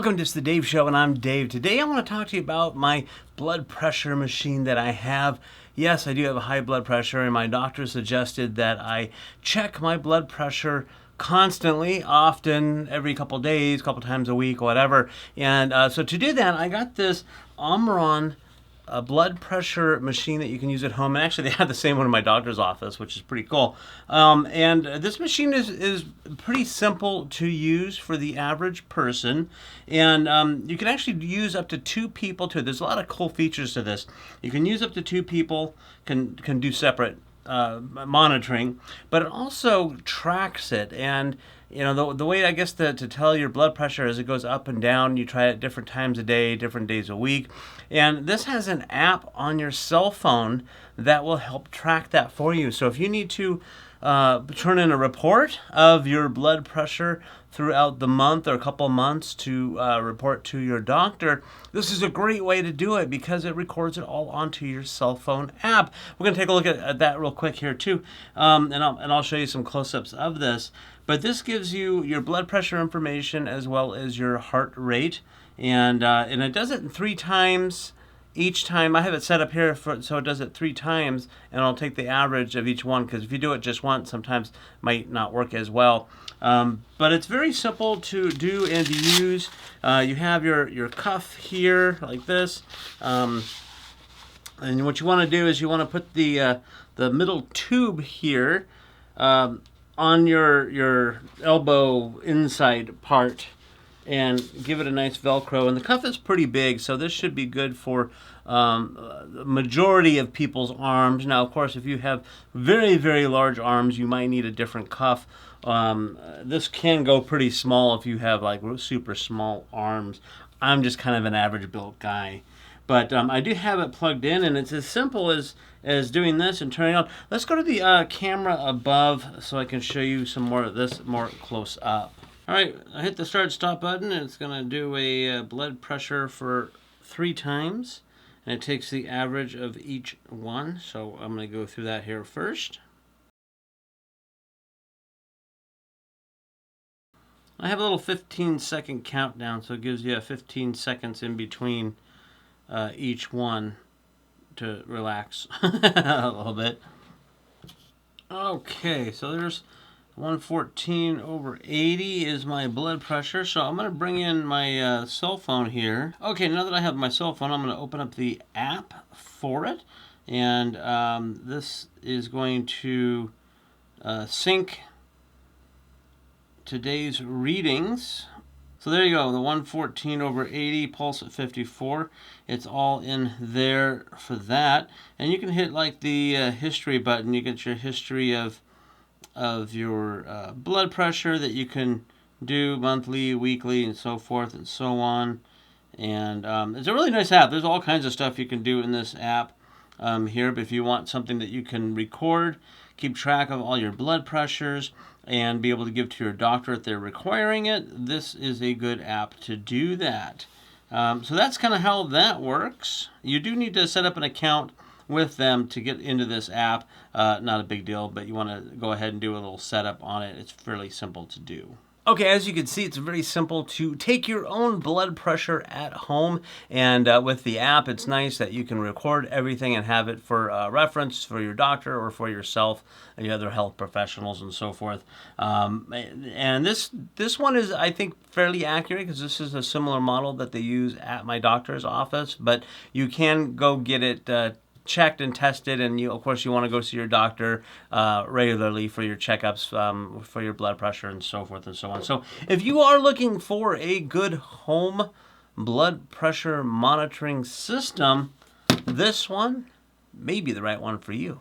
Welcome to the Dave Show, and I'm Dave. Today I want to talk to you about my blood pressure machine that I have. Yes, I do have a high blood pressure, and my doctor suggested that I check my blood pressure constantly, often, every couple days, couple times a week, whatever. And so to do that, I got this Omron a blood pressure machine that you can use at home. And actually, they have the same one in my doctor's office, which is pretty cool. And this machine is pretty simple to use for the average person. And you can actually use up to 2 people too. There's a lot of cool features to this. You can use up to 2 people, can do separate monitoring, but it also tracks it. And you know, the way I guess to tell your blood pressure as it goes up and down, you try it different times a day, different days a week. And this has an app on your cell phone that will help track that for you. So if you need to turn in a report of your blood pressure throughout the month or a couple months to report to your doctor, this is a great way to do it because it records it all onto your cell phone app. We're going to take a look at that real quick here too, and I'll show you some close-ups of this. But this gives you your blood pressure information as well as your heart rate, and it does it 3 times. Each time I have it set up here so it does it 3 times, and I'll take the average of each one, because if you do it just once, sometimes it might not work as well. But it's very simple to do and to use. You have your cuff here like this, and what you want to do is you want to put the middle tube here on your elbow inside part, and give it a nice Velcro. And the cuff is pretty big, so this should be good for the majority of people's arms. Now, of course, if you have very, very large arms, you might need a different cuff. This can go pretty small if you have like super small arms. I'm just kind of an average built guy. But I do have it plugged in, and it's as simple as doing this and turning on. Let's go to the camera above so I can show you some more of this more close up. All right, I hit the start stop button, and it's going to do a blood pressure for 3 times, and it takes the average of each one. So I'm going to go through that here first. I have a little 15-second countdown, so it gives you 15 seconds in between each one to relax a little bit. Okay, so there's 114/80 is my blood pressure. So I'm going to bring in my cell phone here. Okay, now that I have my cell phone, I'm going to open up the app for it. And this is going to sync today's readings. So there you go, the 114/80, pulse at 54. It's all in there for that. And you can hit like the history button. You get your history of your blood pressure that you can do monthly, weekly, and so forth and so on. And it's a really nice app. There's all kinds of stuff you can do in this app here. But if you want something that you can record, keep track of all your blood pressures, and be able to give to your doctor if they're requiring it, this is a good app to do that. So that's kind of how that works. You do need to set up an account with them to get into this app. Not a big deal, but you want to go ahead and do a little setup on it. It's fairly simple to do. Okay, as you can see, it's very simple to take your own blood pressure at home, and with the app, it's nice that you can record everything and have it for reference for your doctor or for yourself and your other health professionals and so forth. And this one is, I think, fairly accurate because this is a similar model that they use at my doctor's office, but you can go get it checked and tested, and of course you want to go see your doctor regularly for your checkups, for your blood pressure and so forth and so on. So if you are looking for a good home blood pressure monitoring system, this one may be the right one for you.